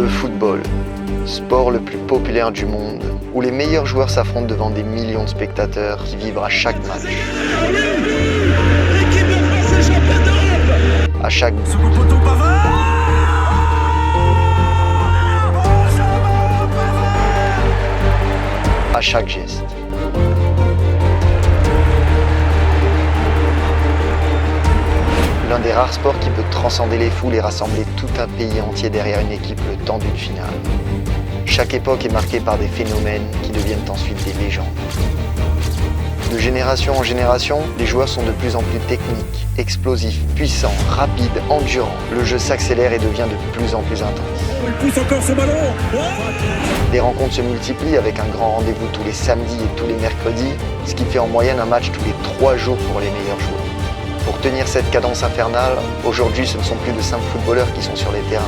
Le football, sport le plus populaire du monde, où les meilleurs joueurs s'affrontent devant des millions de spectateurs qui vibrent à chaque match. À chaque but. À chaque geste. L'un des rares sports qui peut transcender les foules et rassembler tout un pays entier derrière une équipe le temps d'une finale. Chaque époque est marquée par des phénomènes qui deviennent ensuite des légendes. De génération en génération, les joueurs sont de plus en plus techniques, explosifs, puissants, rapides, endurants. Le jeu s'accélère et devient de plus en plus intense. Il pousse encore ce ballon. Les rencontres se multiplient avec un grand rendez-vous tous les samedis et tous les mercredis, ce qui fait en moyenne un match tous les 3 jours pour les meilleurs joueurs. Pour tenir cette cadence infernale, aujourd'hui ce ne sont plus de simples footballeurs qui sont sur les terrains,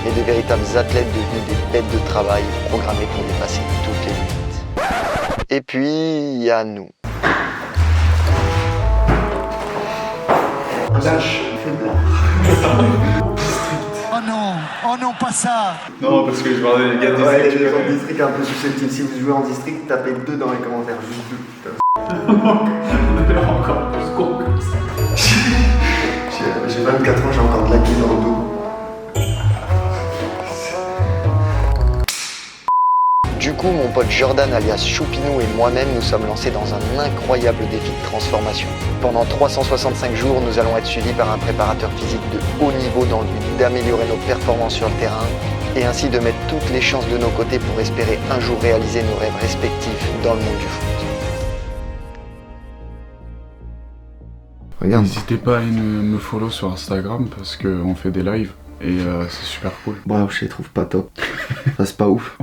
mais de véritables athlètes devenus des bêtes de travail programmés pour dépasser toutes les limites. Et puis, il y a nous. Lâche, fais blanc. Oh non, pas ça. Non, parce que je vois les gars Ouais, district. les gens de district un peu susceptibles. Si vous jouez en district, tapez 2 dans les commentaires, juste 2. On est encore plus con que ça. J'ai 24 ans, j'ai encore de la guille dans le dos. Du coup, mon pote Jordan alias Choupinou et moi-même nous sommes lancés dans un incroyable défi de transformation. Pendant 365 jours, nous allons être suivis par un préparateur physique de haut niveau dans le but d'améliorer nos performances sur le terrain et ainsi de mettre toutes les chances de nos côtés pour espérer un jour réaliser nos rêves respectifs dans le monde du foot. Regarde. N'hésitez pas à me follow sur Instagram parce qu'on fait des lives et c'est super cool. Bon, je les trouve pas top. Enfin, c'est pas ouf.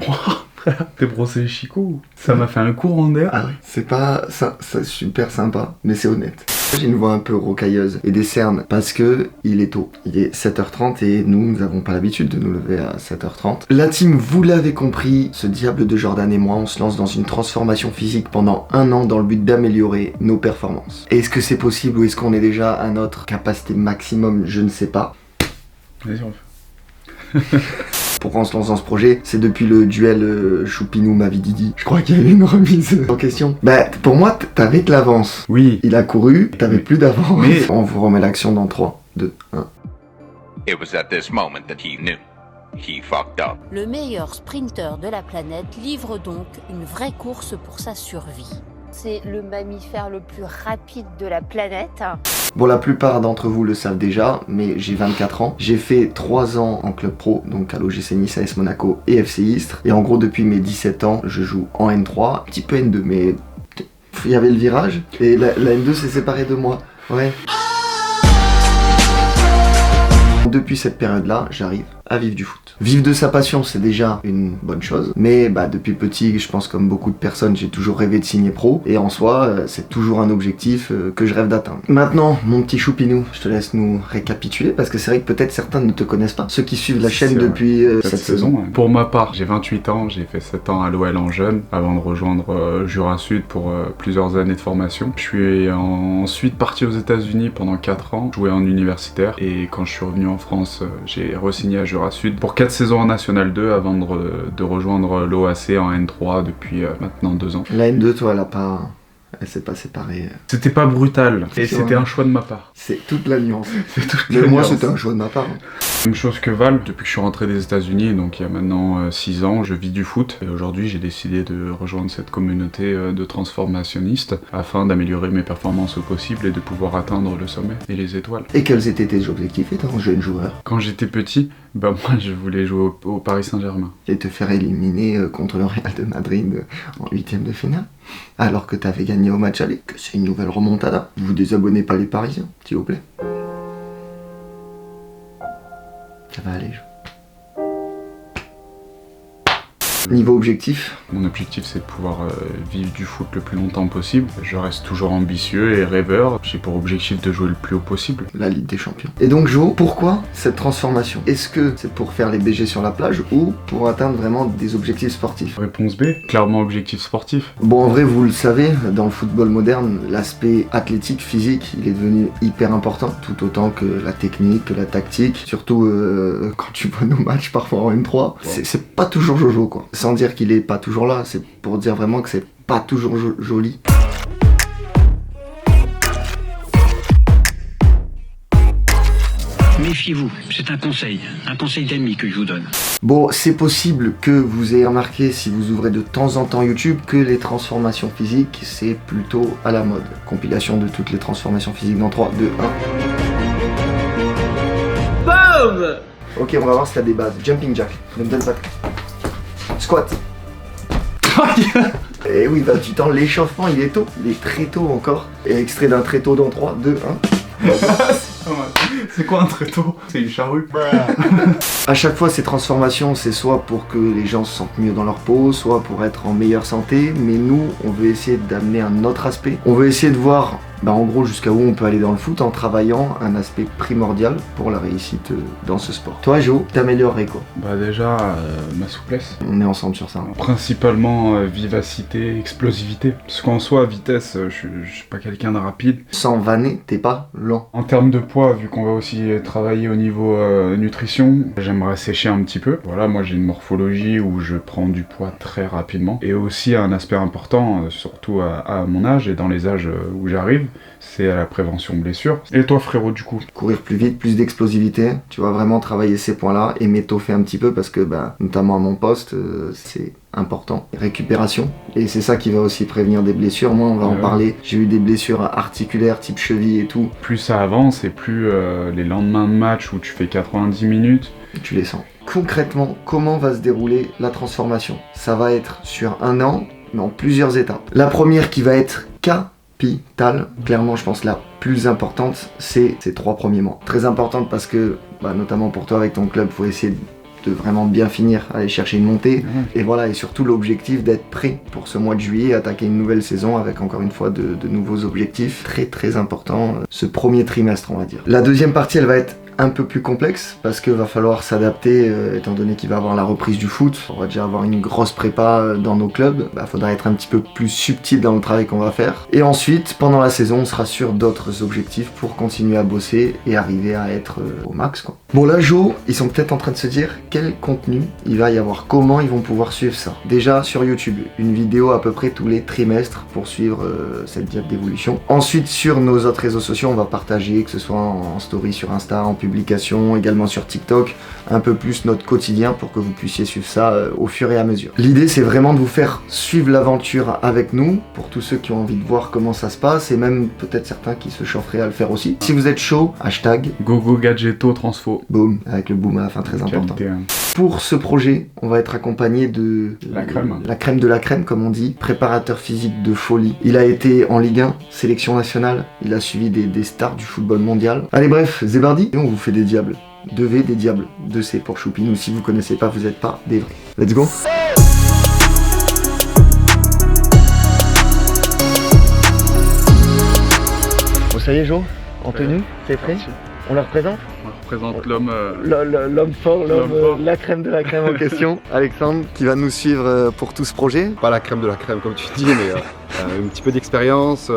T'es brossé les chicots. Ça m'a fait un courant d'air. Ah ouais, c'est pas ça, c'est super sympa, mais c'est honnête. J'ai une voix un peu rocailleuse et des cernes parce que il est tôt. Il est 7h30 et nous n'avons pas l'habitude de nous lever à 7h30. La team, vous l'avez compris, ce diable de Jordan et moi, on se lance dans une transformation physique pendant 1 an dans le but d'améliorer nos performances. Est-ce que c'est possible ou est-ce qu'on est déjà à notre capacité maximum? Je ne sais pas. Vas-y, on fait. Pourquoi on se lance dans ce projet? C'est depuis le duel Choupinou-Mavididi. Je crois qu'il y a eu une remise en question. Bah, pour moi, t'avais de l'avance. Oui. Il a couru, t'avais plus d'avance. Mais- On vous remet l'action dans 3, 2, 1. It was at this moment that he knew. He fucked up. Le meilleur sprinter de la planète livre donc une vraie course pour sa survie. C'est le mammifère le plus rapide de la planète. Bon, la plupart d'entre vous le savent déjà, mais j'ai 24 ans. J'ai fait 3 ans en club pro, donc à l'OGC Nice, AS Monaco et FC Istres. Et en gros, depuis mes 17 ans, je joue en N3, un petit peu N2, mais il y avait le virage, et la N2 s'est séparée de moi. Ouais. Depuis cette période-là, j'arrive à vivre du foot. Vivre de sa passion, c'est déjà une bonne chose, mais depuis petit, je pense comme beaucoup de personnes, j'ai toujours rêvé de signer pro, et en soi, c'est toujours un objectif que je rêve d'atteindre. Maintenant, mon petit Choupinou, je te laisse nous récapituler, parce que c'est vrai que peut-être certains ne te connaissent pas, ceux qui suivent la chaîne C'est vrai. depuis Cette saison, ouais. Pour ma part, j'ai 28 ans, j'ai fait 7 ans à l'OL en jeune, avant de rejoindre Jura Sud pour plusieurs années de formation. Je suis ensuite parti aux États-Unis pendant 4 ans, joué en universitaire, et quand je suis revenu en France, j'ai re-signé à Jura Sud pour 4 saisons en National 2 avant de rejoindre l'OAC en N3 depuis maintenant 2 ans. La N2, toi, elle s'est pas séparée. C'était pas brutal, et C'est c'était vrai. un choix de ma part. C'est toute la nuance. C'est toute Mais la moi, nuance. c'était un choix de ma part. Même chose que Val, depuis que je suis rentré des États-Unis, donc il y a maintenant 6 ans, je vis du foot. Et aujourd'hui, j'ai décidé de rejoindre cette communauté de transformationnistes afin d'améliorer mes performances au possible et de pouvoir atteindre le sommet et les étoiles. Et quels étaient tes objectifs étant jeune joueur? Quand j'étais petit, moi je voulais jouer au Paris Saint-Germain. Et te faire éliminer contre le Real de Madrid en 8ème de finale, alors que t'avais gagné au match aller, que c'est une nouvelle remontada. Vous désabonnez pas les Parisiens, s'il vous plaît. Ça va aller, Niveau objectif, Mon objectif, c'est de pouvoir vivre du foot le plus longtemps possible. Je reste toujours ambitieux et rêveur. J'ai pour objectif de jouer le plus haut possible. la Ligue des Champions. Et donc Jo, pourquoi cette transformation? Est-ce que c'est pour faire les BG sur la plage ou pour atteindre vraiment des objectifs sportifs? Réponse B, clairement objectif sportif. Bon, en vrai, vous le savez, dans le football moderne, l'aspect athlétique, physique, il est devenu hyper important, tout autant que la technique, que la tactique. Surtout quand tu vois nos matchs parfois en M3, c'est pas toujours Jojo, quoi. Sans dire qu'il est pas toujours là, c'est pour dire vraiment que c'est pas toujours joli. Méfiez-vous, c'est un conseil d'ami que je vous donne. Bon, c'est possible que vous ayez remarqué, si vous ouvrez de temps en temps YouTube, que les transformations physiques, c'est plutôt à la mode. Compilation de toutes les transformations physiques dans 3, 2, 1. BOOM! Ok, on va voir si t'as des bases. Jumping jack, ne me donne pas de... Squat. Et oui, 28 ans, l'échauffement il est tôt, il est très tôt encore. Et extrait d'un tréteau dans 3, 2, 1. C'est quoi un tréteau? C'est une charrue. À chaque fois, ces transformations, c'est soit pour que les gens se sentent mieux dans leur peau, soit pour être en meilleure santé. Mais nous, on veut essayer d'amener un autre aspect. On veut essayer de voir, en gros, jusqu'à où on peut aller dans le foot en travaillant un aspect primordial pour la réussite dans ce sport. Toi, Jo, t'améliorerais quoi? Bah déjà, ma souplesse. On est ensemble sur ça. Principalement vivacité, explosivité. Parce qu'en soi, vitesse, je suis pas quelqu'un de rapide. Sans vanner, t'es pas lent. En termes de poids, vu qu'on va aussi travailler au niveau nutrition, j'aimerais sécher un petit peu. Voilà, moi j'ai une morphologie où je prends du poids très rapidement. Et aussi un aspect important, surtout à mon âge et dans les âges où j'arrive, c'est à la prévention blessure. Et toi frérot du coup? Courir plus vite, plus d'explosivité, tu vas vraiment travailler ces points-là et m'étoffer un petit peu parce que notamment à mon poste, c'est important. Récupération, et c'est ça qui va aussi prévenir des blessures. Moi on va en parler, j'ai eu des blessures articulaires type cheville et tout. Plus ça avance et plus les lendemains de match où tu fais 90 minutes, tu les sens. Concrètement, comment va se dérouler la transformation? Ça va être sur un an, mais en plusieurs étapes. La première qui va être capitale, clairement je pense la plus importante, c'est ces 3 premiers mois. Très importante parce que, notamment pour toi avec ton club, faut essayer de vraiment bien finir, aller chercher une montée. Et voilà, et surtout l'objectif d'être prêt pour ce mois de juillet, attaquer une nouvelle saison avec encore une fois de nouveaux objectifs. Très très important, ce premier trimestre on va dire. La deuxième partie elle va être un peu plus complexe parce qu'il va falloir s'adapter étant donné qu'il va y avoir la reprise du foot. On va déjà avoir une grosse prépa dans nos clubs. Faudra être un petit peu plus subtil dans le travail qu'on va faire. Et ensuite, pendant la saison, on sera sur d'autres objectifs pour continuer à bosser et arriver à être au max, quoi. Bon là, Jo, ils sont peut-être en train de se dire quel contenu il va y avoir, comment ils vont pouvoir suivre ça. Déjà sur YouTube, une vidéo à peu près tous les trimestres pour suivre cette diade d'évolution. Ensuite, sur nos autres réseaux sociaux, on va partager, que ce soit en story sur Insta, en publication, également sur TikTok, un peu plus notre quotidien pour que vous puissiez suivre ça au fur et à mesure. L'idée c'est vraiment de vous faire suivre l'aventure avec nous, pour tous ceux qui ont envie de voir comment ça se passe, et même peut-être certains qui se chaufferaient à le faire aussi. Si vous êtes chaud, hashtag GoGoGadgetto Transfo. Boom, avec le boom à la fin, très important. Pour ce projet, on va être accompagné de la crème. La crème de la crème, comme on dit, préparateur physique de folie. Il a été en Ligue 1, sélection nationale, il a suivi des stars du football mondial. Allez bref, Zébardi, on vous fait des diables. 2V, des diables. 2C pour Choupine, ou si vous connaissez pas, vous êtes pas des vrais. Let's go. Bon, ça y est, Jo, en tenue, c'est prêt? On la représente? On représente l'homme... L'homme fort, la crème de la crème en question. Alexandre, qui va nous suivre pour tout ce projet. Pas la crème de la crème comme tu dis, mais un petit peu d'expérience.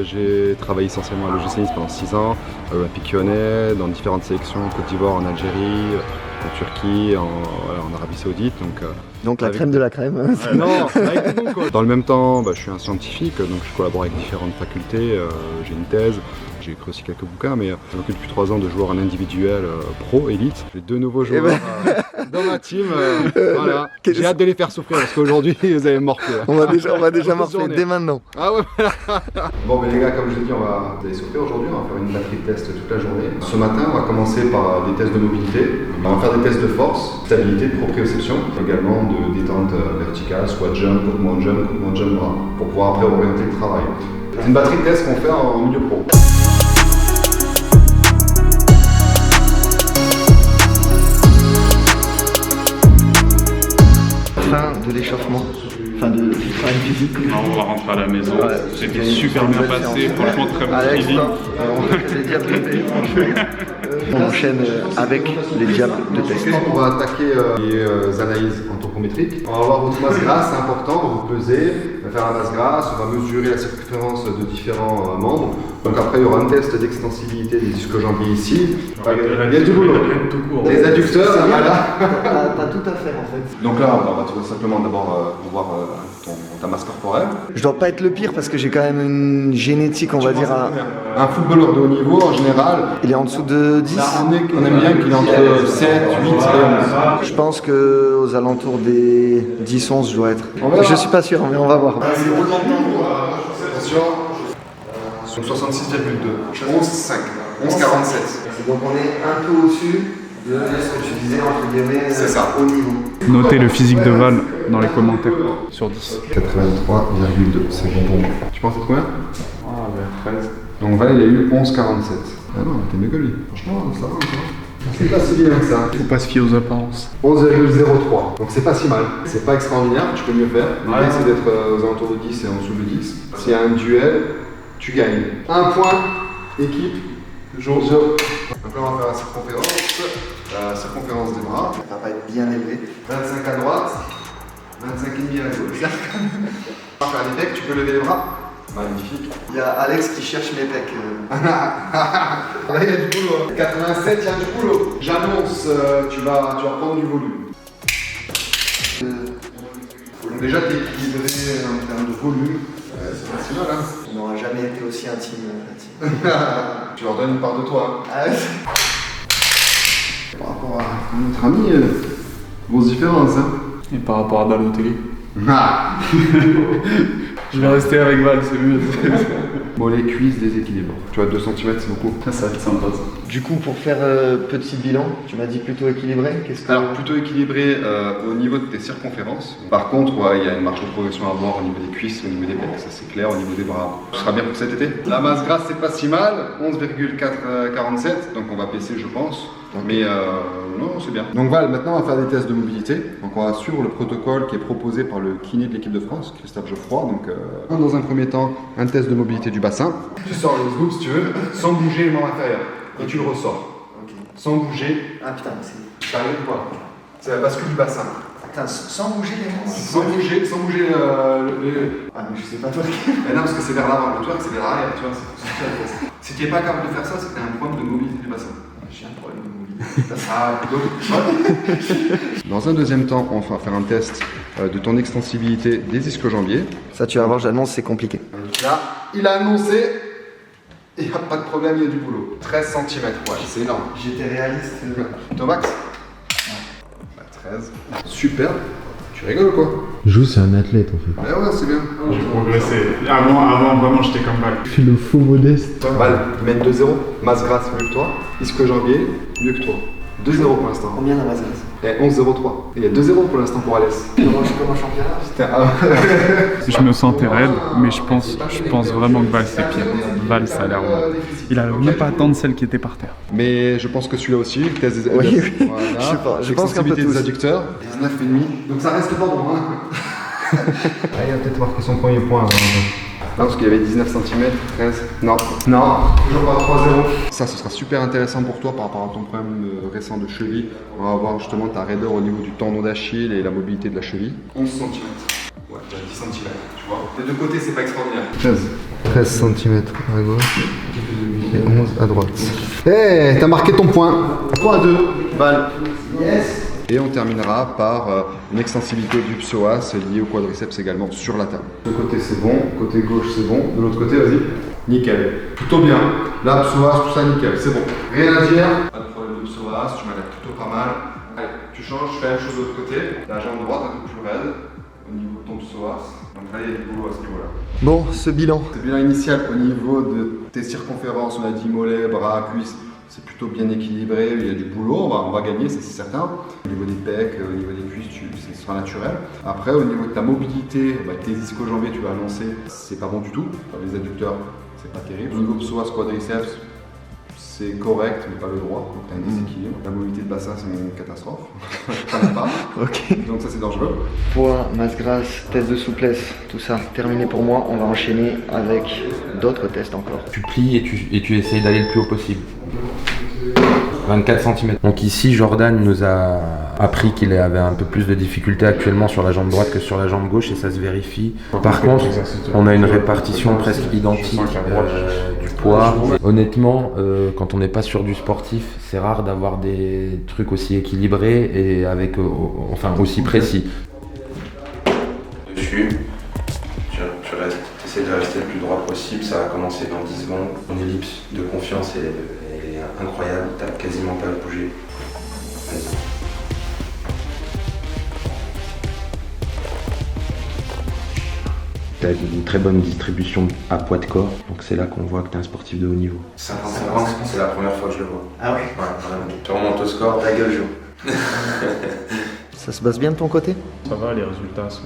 J'ai travaillé essentiellement à l'OGC Nice pendant 6 ans, à l'Olympique Lyonnais, dans différentes sélections, Côte d'Ivoire, en Algérie, en Turquie, en Arabie Saoudite. Donc la crème de la crème. Hein, non, avec nous, quoi. Dans le même temps, je suis un scientifique, donc je collabore avec différentes facultés, j'ai une thèse. J'ai écrit aussi quelques bouquins, mais je m'occupe depuis 3 ans de joueurs en individuel pro, élite. J'ai 2 nouveaux joueurs dans ma team. Voilà. J'ai hâte de les faire souffrir parce qu'aujourd'hui, vous avez morflé. On va déjà morfler dès maintenant. Ah ouais. Bon, les gars, comme je l'ai dit, vous allez souffrir aujourd'hui. On va faire une batterie de tests toute la journée. Ce matin, on va commencer par des tests de mobilité. On va faire des tests de force, stabilité, de proprioception, également de détente verticale, squat jump, mouvement jump bras, pour pouvoir après orienter le travail. C'est une batterie de tests qu'on fait en milieu pro. Fin de l'échauffement, enfin de une physique. On va rentrer à la maison. Ouais, C'était super bien passé, franchement très bon Alex, feeling. on fait les diables de test, franchement. On enchaîne avec les diables de test. On va attaquer les analyses anthropométriques. On va voir votre masse grasse, c'est important, on va vous peser, on va faire la masse grasse, on va mesurer la circonférence de différents membres. Donc après il y aura un test d'extensibilité des ischio-jambiers ici. Il y a du boulot. Les adducteurs, voilà. T'as tout à faire en fait. Donc là on va tout simplement d'abord voir ta masse corporelle. Je dois pas être le pire parce que j'ai quand même une génétique, on va dire. Un footballeur de haut niveau en général, Il est en dessous de 10. là, on aime bien qu'il est entre 7, 8 et 11. Je pense qu'aux alentours des 10-11, je dois être. Je suis pas sûr, mais on va voir. Attention. Donc 66,2. 11,5. 11,47. Donc on est un peu au-dessus de ce que tu disais, entre guillemets, C'est ça. haut niveau. Notez le physique de Val dans les commentaires sur 10. 83,2, c'est bon pour moi. Tu penses être combien? Ah, vers 13. Donc Val, il a eu 11,47. Ah non, t'es mieux que lui. Franchement, ça va. C'est pas si bien que ça. Faut pas se fier aux apparences. 11,03. Donc c'est pas si mal. C'est pas extraordinaire, tu peux mieux faire. L'idée c'est d'être aux alentours de 10 et en dessous de 10. S'il y a un duel, tu gagnes. Un point, équipe, jour. Donc là on va faire la circonférence des bras. Ça va pas être bien élevé. 25 à droite, 25,5 à gauche. On va faire les pecs, tu peux lever les bras. Magnifique. Il y a Alex qui cherche mes pecs. Là il y a du boulot. 87, il y a du boulot. J'annonce, tu vas prendre du volume. Donc déjà t'es équilibré en termes de volume. C'est pas si mal hein. On n'aura jamais été aussi intime. Tu leur donnes une part de toi. Ah ouais. Par rapport à notre ami, grosse différence hein. Et par rapport à Balotelli, Ah. je vais rester avec Val, c'est mieux. Mollet, cuisse, déséquilibre. Tu vois 2 cm c'est beaucoup. Ça va être sympa ça. Du coup, pour faire petit bilan, tu m'as dit plutôt équilibré. Qu'est-ce que... Alors plutôt équilibré au niveau de tes circonférences. Par contre, il y a une marge de progression à voir au niveau des cuisses, au niveau des pecs, ça c'est clair, au niveau des bras. Ce sera bien pour cet été. La masse grasse c'est pas si mal, 11,47, donc on va baisser je pense. Mais non, c'est bien. Donc Val, maintenant on va faire des tests de mobilité. Donc on va suivre le protocole qui est proposé par le kiné de l'équipe de France, Christophe Geoffroy. Donc dans un premier temps, un test de mobilité du bassin. Tu sors le scoop si tu veux, sans bouger les membres inférieurs. Et tu le ressors. Okay. Sans bouger. Ah putain, c'est... T'arrives ou pas? C'est la bascule du bassin. Putain, sans bouger les mains. Sans bouger le... Ah mais je sais pas toi. Mais non, parce que c'est vers l'avant. Le twerk c'est vers l'arrière, tu vois. Si tu n'es pas capable de faire ça, c'est que tu as un problème de mobilité du bassin. J'ai un problème de mobilité. Ah, donc, dans un deuxième temps, on va faire un test de ton extensibilité des ischio-jambiers. Ça, tu vas voir, j'annonce, c'est compliqué. Là, il a annoncé, il n'y a pas de problème, il y a du boulot. 13 cm, ouais, c'est énorme. J'étais réaliste. Ton max 13. Super. Tu rigoles ou quoi? Jou, c'est un athlète en fait. Ouais, c'est bien. J'ai progressé. Avant vraiment, j'étais comme Val. Je suis le faux modeste. Val, ils mettent 2-0. Masse grasse, mieux que toi. Ischio-jambier, mieux que toi. 2-0 pour l'instant. Combien la masse grasse? Et 11-0-3. Et il y a 2-0 pour l'instant pour Alès. Comment championnat? Je me sentais raide, mais je pense vraiment que Val c'est pire. Val ça a l'air bon. Il a même pas attendu celle qui était par terre. Mais je pense que celui-là aussi, le test des Oui. Voilà. Je pense qu'un peu des tous. adducteurs, 19,5. Donc ça reste pas bon. Hein. Il a peut-être marqué son premier point. Non, parce qu'il y avait 19 cm, 13. Non, toujours pas 3-0. Ça, ce sera super intéressant pour toi par rapport à ton problème récent de cheville. On va voir justement ta raideur au niveau du tendon d'Achille et la mobilité de la cheville. 11 cm. Ouais, 10 cm, tu vois. Des deux côtés, c'est pas extraordinaire. 13 cm à gauche et 11 à droite. Hey, t'as marqué ton point. 3-2, Val. Yes. Et on terminera par une extensibilité du psoas liée au quadriceps également sur la table. De côté c'est bon, côté gauche c'est bon, de l'autre côté vas-y. Nickel. Plutôt bien. Là, psoas, tout ça nickel, c'est bon. Rien à dire. Pas de problème de psoas, tu m'as l'air plutôt pas mal. Allez, tu changes, je fais la même chose de l'autre côté. La jambe droite un peu plus raide au niveau de ton psoas. Donc là, il y a du boulot à ce niveau-là. Bon, ce bilan. Ce bilan initial au niveau de tes circonférences, on a dit mollets, bras, cuisses. C'est plutôt bien équilibré, il y a du boulot, on va gagner, ça c'est certain. Au niveau des pecs, au niveau des cuisses, ce sera naturel. Après, au niveau de ta mobilité, tes ischio-jambiers, tu vas annoncer, c'est pas bon du tout. Les adducteurs, c'est pas terrible. Au niveau psoas, quadriceps, c'est correct, mais pas le droit, donc t'as un déséquilibre. La mobilité de bassin, c'est une catastrophe. T'en as pas. Ok. Donc ça, c'est dangereux. Poids, masse grasse, test de souplesse, tout ça terminé pour moi. On va enchaîner avec d'autres tests encore. Tu plies et tu essayes d'aller le plus haut possible. 24 cm. Donc ici, Jordan nous a appris qu'il avait un peu plus de difficulté actuellement sur la jambe droite que sur la jambe gauche et ça se vérifie. Par contre, on a une répartition presque identique du poids. Honnêtement, quand on n'est pas sur du sportif, c'est rare d'avoir des trucs aussi équilibrés et avec, enfin aussi précis. Dessus, tu essaies de rester le plus droit possible, ça va commencer dans 10 secondes. Ton ellipse de confiance est incroyable, t'as quasiment pas à bouger. Vas-y. T'as une très bonne distribution à poids de corps, donc c'est là qu'on voit que t'es un sportif de haut niveau. 50-50, c'est la première fois que je le vois. Ah ouais? Ouais, vraiment. Tu remontes au score, ta gueule joue. Ça se passe bien de ton côté? Ça va, les résultats sont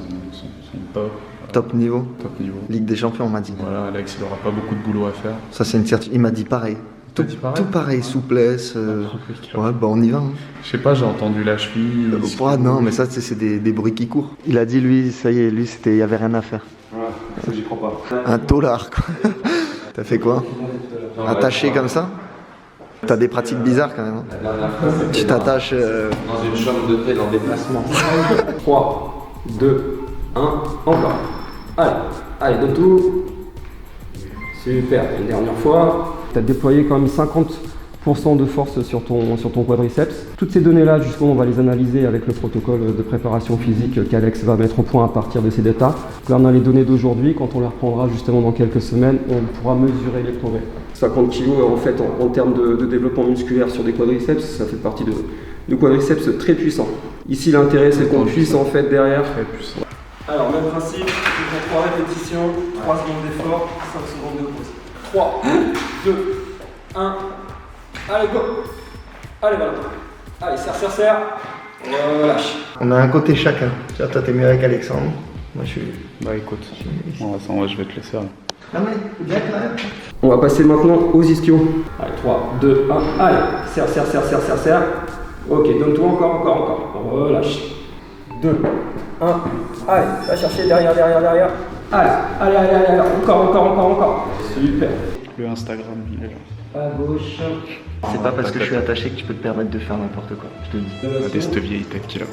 top. Top niveau? Top niveau. Ligue des champions, on m'a dit. Voilà, Alex, il aura pas beaucoup de boulot à faire. Ça, c'est une certitude. Il m'a dit pareil. Tout pareil, souplesse. Ouais, bah on y va. Hein. Je sais pas, j'ai entendu la cheville. Non, mais ça, c'est des bruits qui courent. Il a dit, lui, ça y est, lui, il y avait rien à faire. Ouais, ça, j'y crois pas. Un taulard, quoi. T'as fait quoi? Attaché comme ça? T'as des pratiques bizarres quand même. Hein. Tu t'attaches. Dans une chambre de paix, dans des placements. 3, 2, 1, encore. Allez, de tout. Super, une dernière fois. Tu as déployé quand même 50% de force sur ton quadriceps. Toutes ces données-là, justement, on va les analyser avec le protocole de préparation physique qu'Alex va mettre au point à partir de ces datas. Là, on a les données d'aujourd'hui. Quand on les reprendra justement dans quelques semaines, on pourra mesurer les progrès. 50 kg, en fait, en termes de développement musculaire sur des quadriceps, ça fait partie de quadriceps très puissants. Ici, l'intérêt, c'est qu'on puisse, en fait, derrière... Très puissant. Alors, même principe, 3 répétitions, 3 secondes d'effort, 5 secondes de pause. 3, 2, 1, allez go. Allez Valentin. Allez, serre, relâche. On a un côté chacun. Toi, t'es mieux avec Alexandre. Moi, je suis... Bah écoute, je vais te laisser là. Ah ouais, bien quand même. On va passer maintenant aux ischios. Allez, 3, 2, 1, allez. Serre. Ok, donne-toi encore. Relâche. 2, 1, allez, va chercher derrière. Allez, encore. Super. Le Instagram, il est là. À gauche. C'est pas parce que je suis attaché que tu peux te permettre de faire n'importe quoi, je te le dis. Regardez cette vieille tête qu'il a.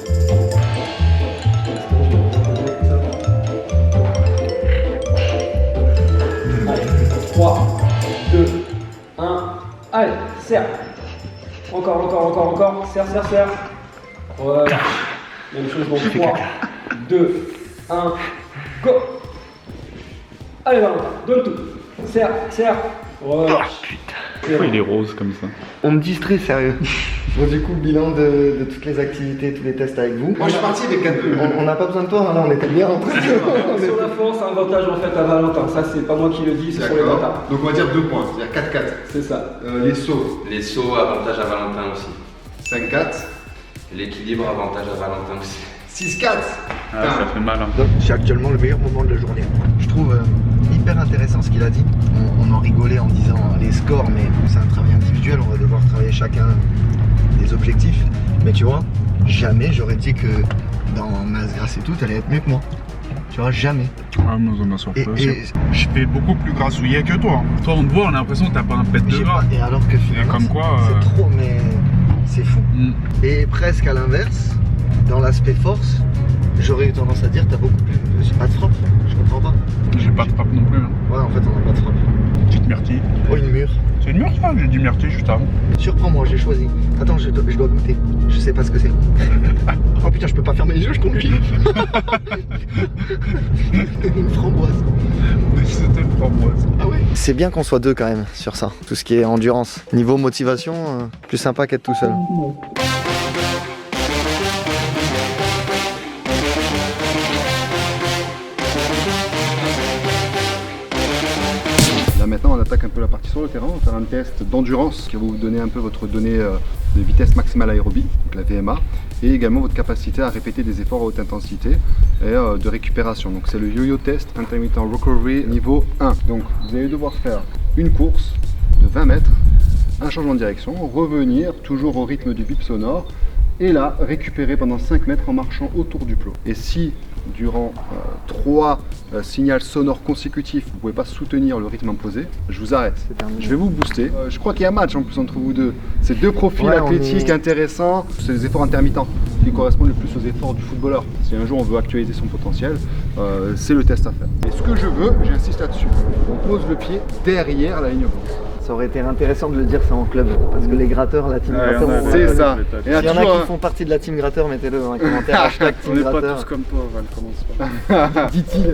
Allez, 3, 2, 1, allez, serre. Encore. Serre. Voilà. Même chose dans 3, 2, 1, go. Allez Valentin, donne tout. Serre. Relâche. Pourquoi il est rose comme ça? On me distrait, sérieux. Bon, du coup, bilan de toutes les activités, tous les tests avec vous. Moi, je suis parti avec 4 On n'a pas besoin de toi, hein, là, on était bien en train de... Sur la force, avantage en fait à Valentin. Ça, c'est pas moi qui le dis, c'est sur les datas. Donc, on va dire 2 points, c'est-à-dire 4-4. C'est ça. Les sauts. Les sauts, avantage à Valentin aussi. 5-4. L'équilibre, avantage à Valentin aussi. 6-4. Ah, ça fait mal. Hein. C'est actuellement le meilleur moment de la journée. Je trouve hyper intéressant ce qu'il a dit. On en rigolait en disant les scores, mais c'est un travail individuel, on va devoir travailler chacun des objectifs. Mais tu vois, jamais j'aurais dit que dans masse grasse et tout, t'allais être mieux que moi. Tu vois, jamais. Ah, mais on a surpris. Je fais beaucoup plus grassouillet que toi. Toi, on te voit, on a l'impression que t'as pas un pet de gras. Et alors que finalement, comme quoi, c'est trop, mais c'est fou. Et presque à l'inverse, dans l'aspect force, j'aurais eu tendance à dire t'as beaucoup plus. J'ai pas de frappe, je comprends pas. J'ai pas de frappe non plus. Hein. Ouais, en fait, on a pas de frappe. Petite myrtille. Oh, une mûre. C'est une mûre ça? J'ai dit myrtille juste avant. Surprends-moi, j'ai choisi. Attends, je dois goûter. Je sais pas ce que c'est. Oh putain, je peux pas fermer les yeux, je conduis. Une framboise. C'était une framboise. Ah ouais. C'est bien qu'on soit deux quand même sur ça. Tout ce qui est endurance. Niveau motivation, plus sympa qu'être tout seul. Là maintenant on attaque un peu la partie sur le terrain, on va faire un test d'endurance qui va vous donner un peu votre donnée de vitesse maximale aérobie, donc la VMA, et également votre capacité à répéter des efforts à haute intensité et de récupération. Donc c'est le yo-yo test intermittent recovery niveau 1. Donc vous allez devoir faire une course de 20 mètres un changement de direction, revenir toujours au rythme du bip sonore, et là, récupérer pendant 5 mètres en marchant autour du plot. Et si, durant 3 signaux sonores consécutifs, vous ne pouvez pas soutenir le rythme imposé, je vous arrête. Je vais vous booster. Je crois qu'il y a un match en plus entre vous deux. C'est deux profils athlétiques intéressants. C'est des efforts intermittents qui correspondent le plus aux efforts du footballeur. Si un jour on veut actualiser son potentiel, c'est le test à faire. Et ce que je veux, j'insiste là-dessus, on pose le pied derrière la ligne blanche. Ça aurait été intéressant de le dire ça en club, parce que les gratteurs, la team gratteur, c'est ça. S'il y en a qui font partie de la team gratteur, mettez-le dans les commentaires, hashtag team gratteur. On n'est pas tous comme toi, Val, commence pas. Dit-il.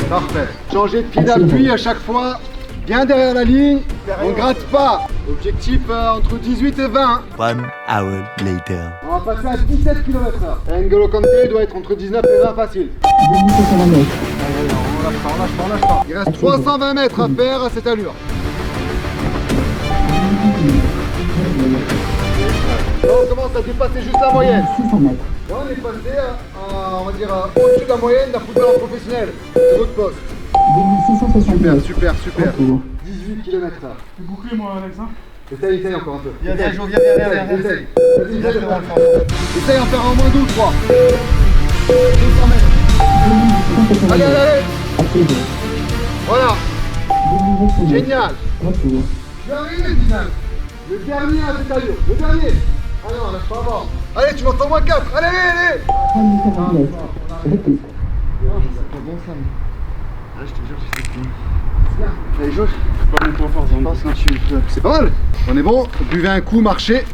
Parfait. Changez de pied d'appui à chaque fois, bien derrière la ligne, on gratte pas. Objectif entre 18 et 20. 1 hour later. On va passer à 17 km/h. N'Golo Kanté doit être entre 19 et 20 facile. On lâche pas. Il reste 320 mètres à faire à cette allure. Là, on commence à dépasser juste la moyenne. Là, on est passé on va dire au-dessus de la moyenne d'un footballeur professionnel. Votre poste. Super. 18 km/h. Tu boucles moi, Alex, hein? Essaye encore un peu. Viens, Essaye Essaye en faire en moins 12, 3. 200 mètres. Allez. Voilà. Génial. Je vais arriver, Dylan. Le dernier à cette allure. Le dernier. Ah non, lâche pas avant. Allez, tu m'entends moins 4. Allez. Je te jure, je sais plus. Allez, Josh. C'est pas mon point fort, je pense que tu peux. C'est pas mal. On est bon. Buvez un coup, marchez. Et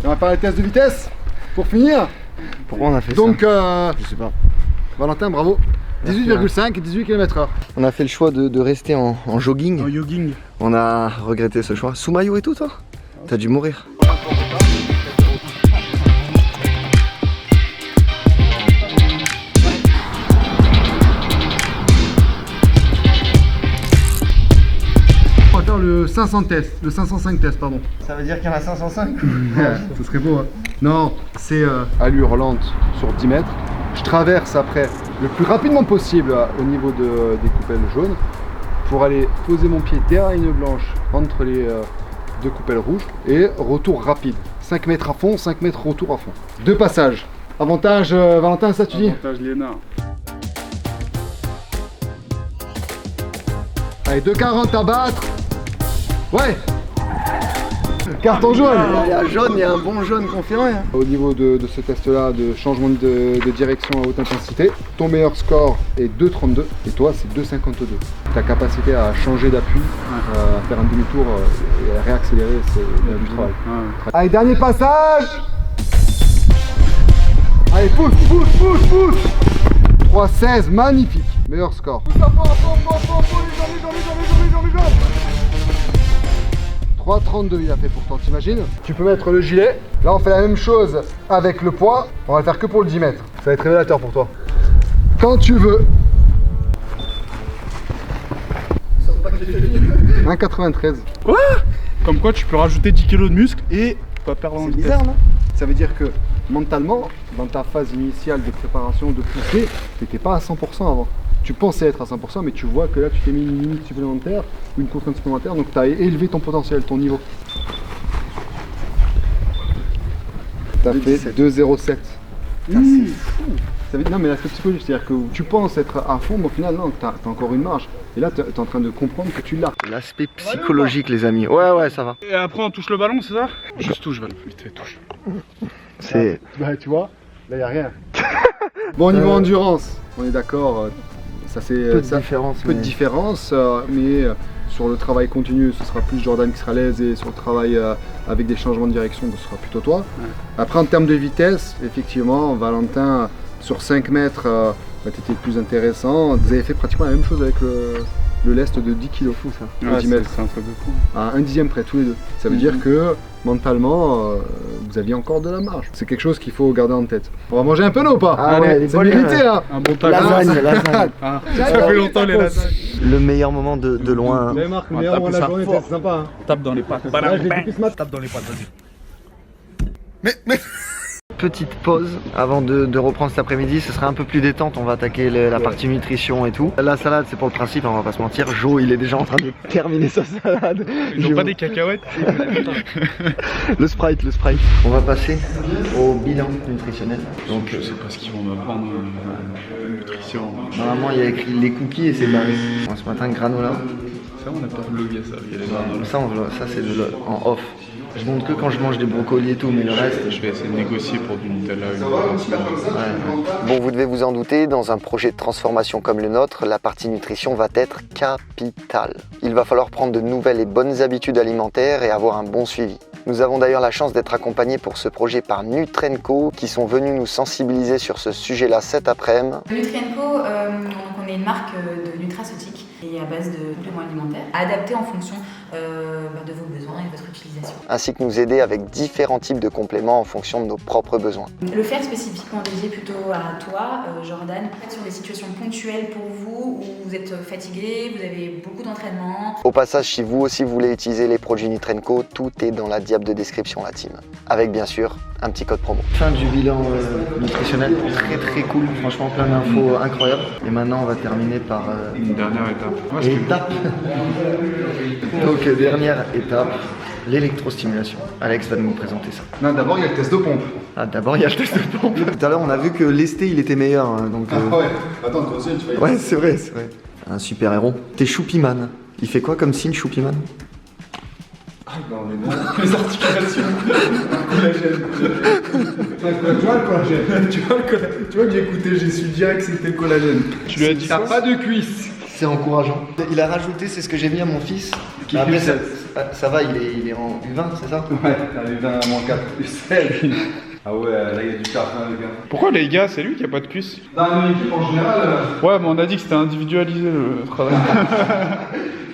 on va faire les tests de vitesse pour finir. Pourquoi on a fait donc, ça je sais pas. Valentin, bravo. 18,5 et 18 km/h. On a fait le choix de rester en jogging. En jogging. On a regretté ce choix. Sous maillot et tout, toi? T'as dû mourir. On va faire le 500 test, le 505 test, pardon. Ça veut dire qu'il y en a 505? Ce serait beau, hein. Non, c'est allure lente sur 10 mètres. Je traverse après le plus rapidement possible au niveau des coupelles jaunes pour aller poser mon pied derrière la ligne blanche entre les deux coupelles rouges et retour rapide. 5 mètres à fond, 5 mètres retour à fond. 2 passages. Avantage Valentin, ça tu dis? Avantage Lénard. Allez, 2,40 à battre. Ouais. Carton jaune. Il y a jaune, il y a un bon jaune confirmé. Hein. Au niveau de ce test-là, de changement de direction à haute intensité, ton meilleur score est 2,32 et toi c'est 2,52. Ta capacité à changer d'appui, à faire un demi-tour et à réaccélérer, c'est du travail. Allez, dernier passage. Allez, pousse. 3,16, magnifique. Meilleur score. 3,32 il a fait pourtant, t'imagines? Tu peux mettre le gilet. Là on fait la même chose avec le poids. On va le faire que pour le 10 mètres. Ça va être révélateur pour toi. Quand tu veux. 1,93. Quoi? Comme quoi tu peux rajouter 10 kg de muscle et pas perdre en vitesse. C'est bizarre, non? Ça veut dire que mentalement, dans ta phase initiale de préparation, de poussée, t'étais pas à 100% avant. Tu pensais être à 100%, mais tu vois que là tu t'es mis une limite supplémentaire, une contrainte supplémentaire, donc tu as élevé ton potentiel, ton niveau. Tu as fait 2,07. C'est fou. Non mais l'aspect psychologique, c'est-à-dire que tu penses être à fond, mais au final non, tu as encore une marge. Et là tu es en train de comprendre que tu l'as. L'aspect psychologique les amis, ouais ça va. Et après on touche le ballon, c'est ça? Juste touche, Val, vite fait, touche. C'est... Bah tu vois, là y a rien. Bon, au niveau endurance, on est d'accord. Ça c'est peu de différence, mais sur le travail continu, ce sera plus Jordan qui sera à l'aise et sur le travail avec des changements de direction, ce sera plutôt toi. Ouais. Après, en termes de vitesse, effectivement, Valentin, sur 5 mètres, tu étais plus intéressant. Vous avez fait pratiquement la même chose avec le lest de 10 kg. Fou ça. Ouais, 10 mètres. C'est un truc de fou. À 1/10 près, tous les deux. Ça veut dire que mentalement, vous aviez encore de la marge. C'est quelque chose qu'il faut garder en tête. On va manger un peu, non ou pas? Allez, c'est mérité, hein. Un bon tas lasagne. Ça fait longtemps les lasagnes. Le meilleur moment de loin. Vous avez marqué, le meilleur moment de la journée, c'est sympa. Hein. Tape dans les pattes. Là, je l'ai dit ce matin. Tape dans les pattes, vas-y. Mais... petite pause avant de reprendre cet après-midi. Ce sera un peu plus détente, on va attaquer la partie nutrition et tout. La salade, c'est pour le principe, on va pas se mentir. Joe, il est déjà en train de terminer sa salade. Ils ont pas des cacahuètes? Le Sprite. On va passer au bilan nutritionnel. Donc, je sais pas ce qu'ils vont m'apprendre nutrition. Normalement, il y a écrit les cookies et c'est barré. Ce matin, granola. Ça, on n'a pas vlogué ça. Il y a les granola. Ça c'est en off. Je montre que quand je mange des brocolis et tout, mais le reste... Je vais essayer de négocier pour du Nutella. Bon, vous devez vous en douter, dans un projet de transformation comme le nôtre, la partie nutrition va être capitale. Il va falloir prendre de nouvelles et bonnes habitudes alimentaires et avoir un bon suivi. Nous avons d'ailleurs la chance d'être accompagnés pour ce projet par Nutrenco, qui sont venus nous sensibiliser sur ce sujet-là cet après-midi. Nutrenco, on est une marque de nutraceutique et à base de compléments alimentaires, adaptés en fonction de vos besoins et de votre utilisation. Ainsi que nous aider avec différents types de compléments en fonction de nos propres besoins. Le faire spécifiquement dédié plutôt à toi, Jordan, sur des situations ponctuelles pour vous, où vous êtes fatigué, vous avez beaucoup d'entraînement. Au passage, si vous aussi voulez utiliser les produits Nutrenco, tout est dans la diable de description, la team. Avec bien sûr, un petit code promo. Fin du bilan nutritionnel, très cool, franchement plein d'infos incroyables. Et maintenant on va terminer par une dernière étape. Donc dernière étape, l'électrostimulation. Alex va nous présenter ça. Non, d'abord il y a le test de pompe. D'abord il y a le test de pompe. Tout à l'heure on a vu que l'esté il était meilleur. Hein, donc, ouais, attends toi aussi tu vas Ouais c'est vrai. Un super héros. T'es Choupiman. Il fait quoi comme signe Choupiman? Non mais non, les articulations. Collagène. Tu vois le collagène. Tu vois que j'ai écouté, j'ai su direct que c'était le collagène. Tu lui as dit t'as pas de cuisse. C'est encourageant. Il a rajouté, c'est ce que j'ai mis à mon fils. Après ça va, il est en U20, c'est ça? Ouais, t'as U20 moins 4 plus 16. Ah ouais, là il y a du taf, hein, les gars. Pourquoi les gars, c'est lui qui a pas de cuisse? Dans une équipe en général. Ouais, mais on a dit que c'était individualisé le travail.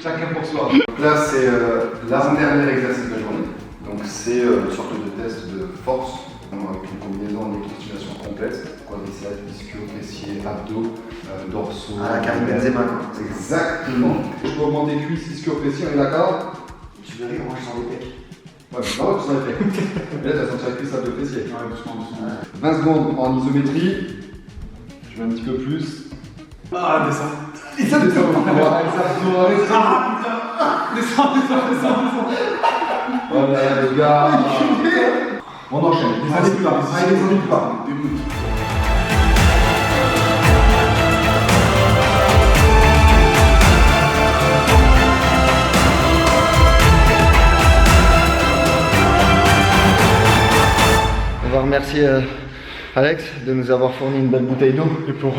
Chacun pour soi. Donc là, c'est l'avant-dernier exercice de la journée. Donc c'est une sorte de test de force, avec une combinaison d'électrostimulation complète, quadriceps, ischio, fessiers, abdos, dorsaux. Ah, la Karim Benzema quoi. Exactement. Je peux augmenter cuisses, ischio, fessiers, on est d'accord? Tu verrais, moi je sens les pecs. Ouais, mais non, tu sens les pecs. Mais là, tu vas sentir la cuisse, abdos, fessiers. 20 secondes en isométrie. Je vais un petit peu plus. Ah, descends. Descends. Oh là là, les gars. On enchaîne. Allez plus bas. Allez, descendez plus bas. On va remercier Alex de nous avoir fourni une belle bouteille d'eau. Et pour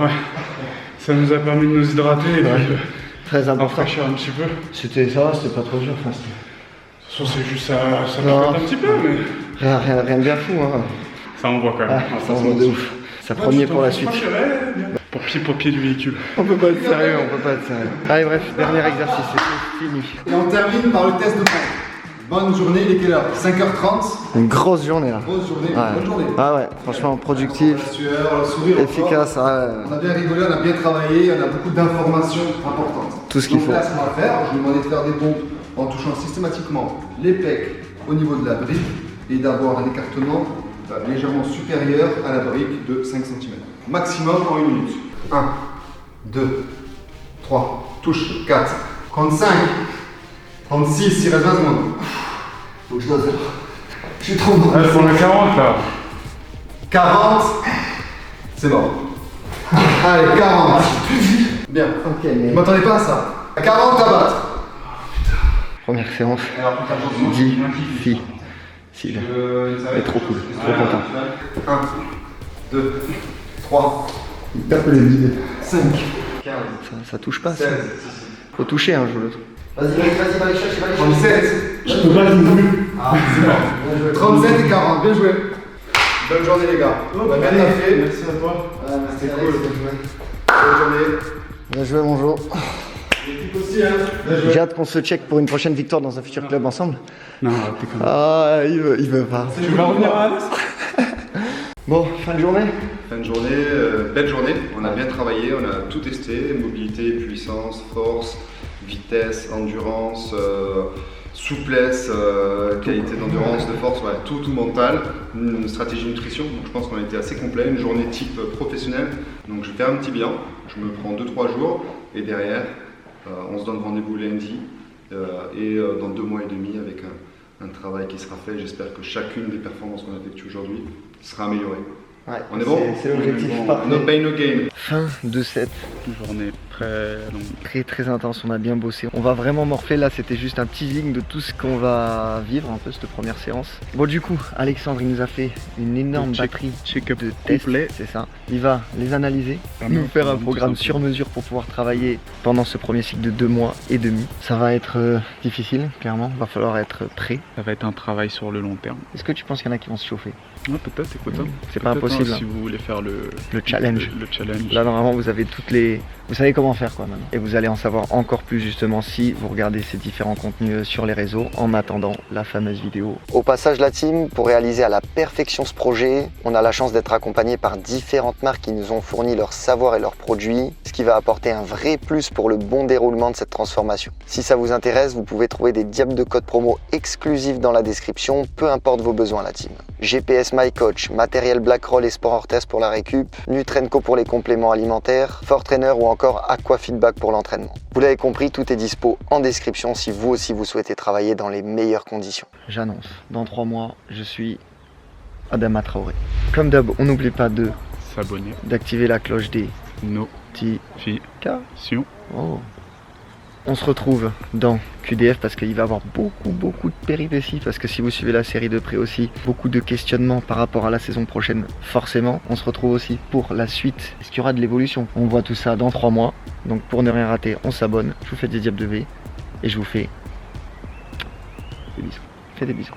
ça nous a permis de nous hydrater et très important. Rafraîchir un petit peu. C'était pas trop dur. Enfin, de toute façon, c'est juste ça m'inquiète un petit peu, mais. Rien de bien fou, hein. Ça envoie quand même. Ça envoie de ouf. Ça premier pour la suite. Pour pied du véhicule. On peut pas être sérieux, Allez, bref, dernier exercice, c'est fini. Et on termine par le test de pompe. Bonne journée, il est quelle heure? 5h30. Une grosse journée là. Grosse journée, bonne journée. Ah ouais, franchement productif, la sueur, le sourire, efficace. On a bien rigolé, on a bien travaillé, on a beaucoup d'informations importantes. Tout ce qu'il faut. Donc là, ce qu'on va faire, je vais demander de faire des pompes en touchant systématiquement les pecs au niveau de la brique et d'avoir un écartement légèrement supérieur à la brique de 5 cm. Maximum en 1 minute. 1, 2, 3, touche, 4, 35, 36, il reste 20 secondes. Faut que je dois faire. Je suis trop bon. Elles sont à 40 là. 40, c'est bon. Allez, 40. Bien. Ok, mais. Vous m'attendez pas à ça. 40 à battre. Première séance. 10 filles. C'est trop cool, trop content. 1, 2, 3, Il tape les idées. 5, 15. Ça touche pas, 16. ça. Faut toucher un jour l'autre. Vas-y, va les chercher, 37. Je peux pas le plus. Ah, c'est bon. 37 et 40, bien joué. Bonne journée les gars. Bien fait. Merci à toi. C'était cool. Bonne journée. Bien joué, bonjour. Aussi, hein. J'ai hâte qu'on se check pour une prochaine victoire dans un futur club ensemble. Non, t'es comme Ah, il veut pas. Tu vas revenir à Alice? Bon, fin de journée. Fin de journée, belle journée. On a bien travaillé, on a tout testé. Mobilité, puissance, force, vitesse, endurance, souplesse, qualité d'endurance, de force, ouais, tout mental, une stratégie nutrition. Donc je pense qu'on a été assez complet, une journée type professionnelle. Donc je fais un petit bilan, je me prends 2-3 jours et derrière on se donne rendez-vous lundi et dans 2 mois et demi avec un travail qui sera fait. J'espère que chacune des performances qu'on effectue aujourd'hui sera améliorée. Ouais, on est bon? C'est l'objectif. No pain, no gain. Fin de cette journée très longue. Très intense, on a bien bossé. On va vraiment morfler, là c'était juste un teasing de tout ce qu'on va vivre un peu cette première séance. Bon du coup, Alexandre il nous a fait une énorme batterie de tests, c'est ça. Il va les analyser, nous faire un programme sur mesure pour pouvoir travailler pendant ce premier cycle de 2 mois et demi. Ça va être difficile, clairement, va falloir être prêt. Ça va être un travail sur le long terme. Est-ce que tu penses qu'il y en a qui vont se chauffer? Ouais, peut-être, écoute. C'est pas impossible. Si vous voulez faire le challenge. Le challenge. Là, normalement, vous avez vous savez comment faire quoi maintenant. Et vous allez en savoir encore plus justement si vous regardez ces différents contenus sur les réseaux en attendant la fameuse vidéo. Au passage, la team, pour réaliser à la perfection ce projet, on a la chance d'être accompagné par différentes marques qui nous ont fourni leur savoir et leurs produits, ce qui va apporter un vrai plus pour le bon déroulement de cette transformation. Si ça vous intéresse, vous pouvez trouver des diables de codes promo exclusifs dans la description, peu importe vos besoins la team. GPS MyCoach, matériel Blackroll et Sport Orthez pour la récup, Nutrenco pour les compléments alimentaires, Fortrainer ou encore Aquafeedback pour l'entraînement. Vous l'avez compris, tout est dispo en description si vous aussi vous souhaitez travailler dans les meilleures conditions. J'annonce, dans 3 mois, je suis Adama Traoré. Comme d'hab, on n'oublie pas de s'abonner, d'activer la cloche des notifications. Oh. On se retrouve dans QDF parce qu'il va y avoir beaucoup de péripéties, parce que si vous suivez la série de près aussi, beaucoup de questionnements par rapport à la saison prochaine, forcément. On se retrouve aussi pour la suite. Est-ce qu'il y aura de l'évolution? On voit tout ça dans 3 mois. Donc pour ne rien rater, on s'abonne. Je vous fais des diables de V et je vous fais des bisous. Fais des bisous.